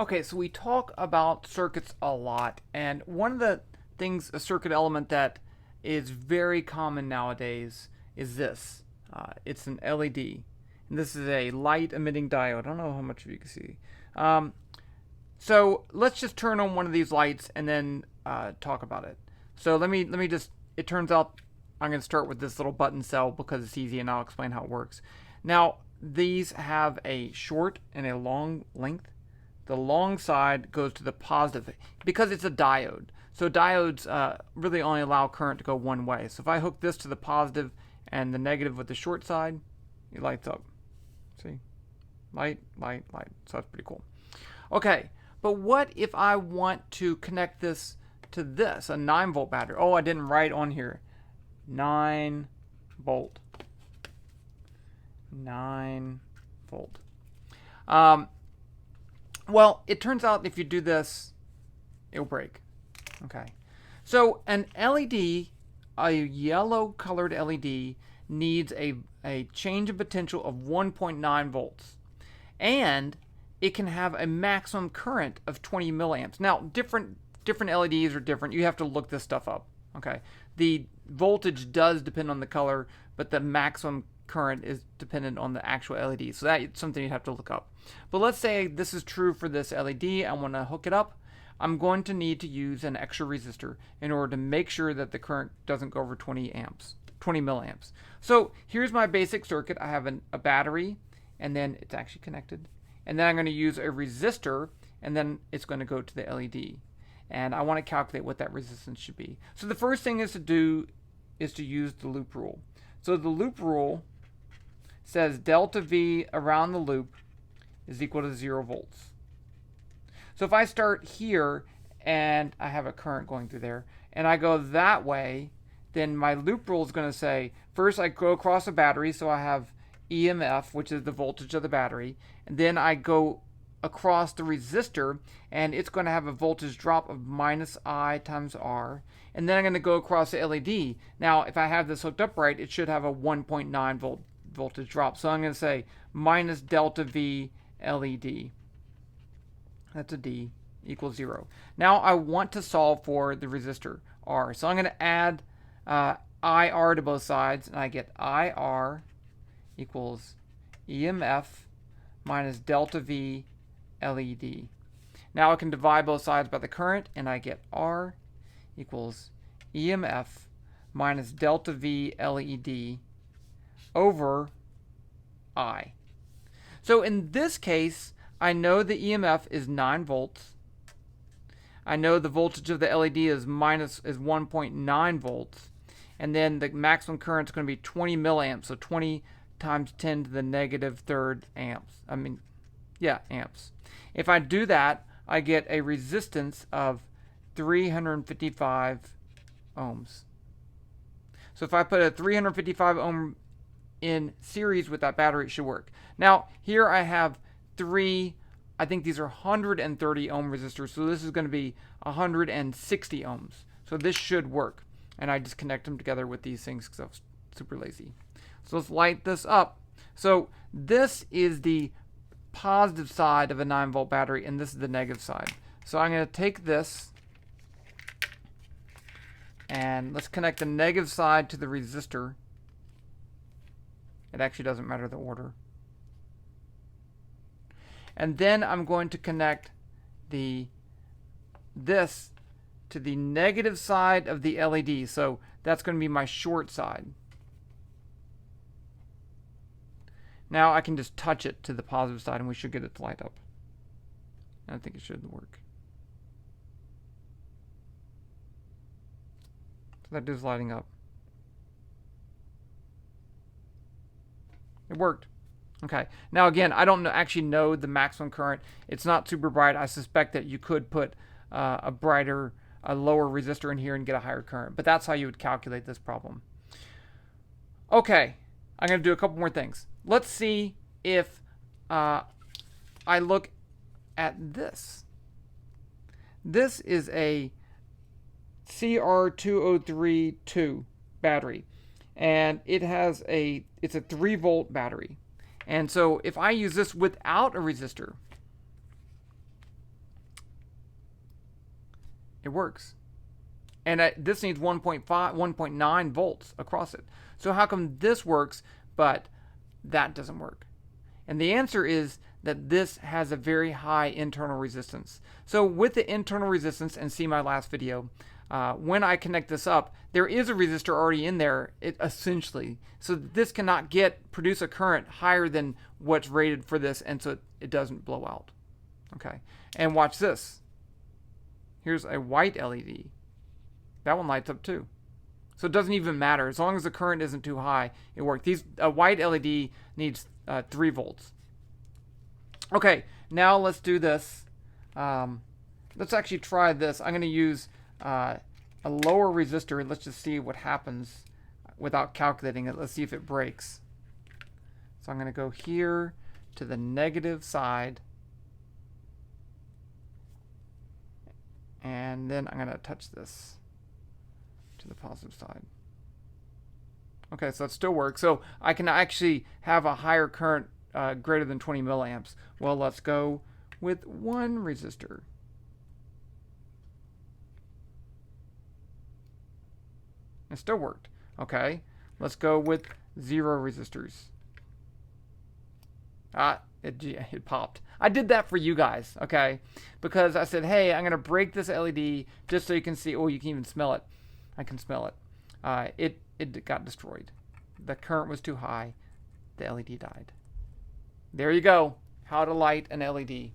Okay, so we talk about circuits a lot, and one of the things, a circuit element that is very common nowadays is this. It's an LED, and this is a light emitting diode. I don't know how much of you can see. Um, so let's just turn on one of these lights and then talk about it. So let me just. It turns out I'm going to start with this little button cell because it's easy, and I'll explain how it works. Now these have a short and a long length. The long side goes to the positive because it's a diode. So diodes really only allow current to go one way. So if I hook this to the positive and the negative with the short side, it lights up. See? Light, light, light. So that's pretty cool. Okay, but what if I want to connect this to this, a 9-volt battery? Oh, I didn't write on here. 9 volt. 9 volt. Well, it turns out if you do this, it'll break. Okay. So an LED, a yellow colored LED, needs a change in potential of 1.9 volts. And it can have a maximum current of 20 milliamps. Now, different LEDs are different. You have to look this stuff up. Okay. The voltage does depend on the color, but the maximum current is dependent on the actual LED. So that's something you have to look up. But let's say this is true for this LED. I want to hook it up. I'm going to need to use an extra resistor in order to make sure that the current doesn't go over 20 milliamps. So here's my basic circuit. I have a battery, and then it's actually connected. And then I'm going to use a resistor, and then it's going to go to the LED. And I want to calculate what that resistance should be. So the first thing is to do is to use the loop rule. So the loop rule says delta V around the loop is equal to 0 volts. So if I start here and I have a current going through there and I go that way, then my loop rule is going to say first I go across a battery, so I have EMF, which is the voltage of the battery, and then I go across the resistor and it's going to have a voltage drop of minus I times R, and then I'm going to go across the LED. Now if I have this hooked up right, it should have a 1.9 volt voltage drop. So I'm going to say minus delta V LED. That's a D equals 0. Now I want to solve for the resistor R. So I'm going to add IR to both sides, and I get IR equals EMF minus delta V LED. Now I can divide both sides by the current, and I get R equals EMF minus delta V LED over I. So in this case, I know the EMF is 9 volts. I know the voltage of the LED is 1.9 volts. And then the maximum current is going to be 20 milliamps. So 20 times 10 to the negative third amps. Amps. If I do that, I get a resistance of 355 ohms. So if I put a 355 ohm in series with that battery, it should work. Now, here I have I think these are 130 ohm resistors, so this is going to be 160 ohms. So this should work. And I just connect them together with these things because I was super lazy. So let's light this up. So this is the positive side of a 9-volt battery, and this is the negative side. So I'm going to take this, and let's connect the negative side to the resistor. It actually doesn't matter the order. And then I'm going to connect this to the negative side of the LED. So that's going to be my short side. Now I can just touch it to the positive side and we should get it to light up. I think it should work. So that is lighting up. It worked. Okay. Now again, I don't actually know the maximum current. It's not super bright. I suspect that you could put a lower resistor in here and get a higher current. But that's how you would calculate this problem. Okay. I'm going to do a couple more things. Let's see if I look at this. This is a CR2032 battery. And it's a 3-volt battery. And so if I use this without a resistor, It works. And this needs 1.9 volts across it. So how come this works, but that doesn't work? And the answer is that this has a very high internal resistance. So with the internal resistance, and see my last video, when I connect this up, there is a resistor already in there, essentially. So this cannot produce a current higher than what's rated for this, and so it doesn't blow out. Okay, and watch this. Here's a white LED. That one lights up too. So it doesn't even matter. As long as the current isn't too high, it works. A white LED needs 3 volts. Okay, now let's do this. Let's actually try this. I'm going to use a lower resistor. Let's just see what happens without calculating it. Let's see if it breaks. So I'm going to go here to the negative side. And then I'm going to touch this to the positive side. Okay, so it still works. So I can actually have a higher current greater than 20 milliamps. Well, let's go with 1 resistor. It still worked. Okay, let's go with 0 resistors. It popped. I did that for you guys, okay? Because I said, hey, I'm going to break this LED just so you can see. Oh, you can even smell it. I can smell it. It got destroyed. The current was too high. The LED died. There you go. How to light an LED.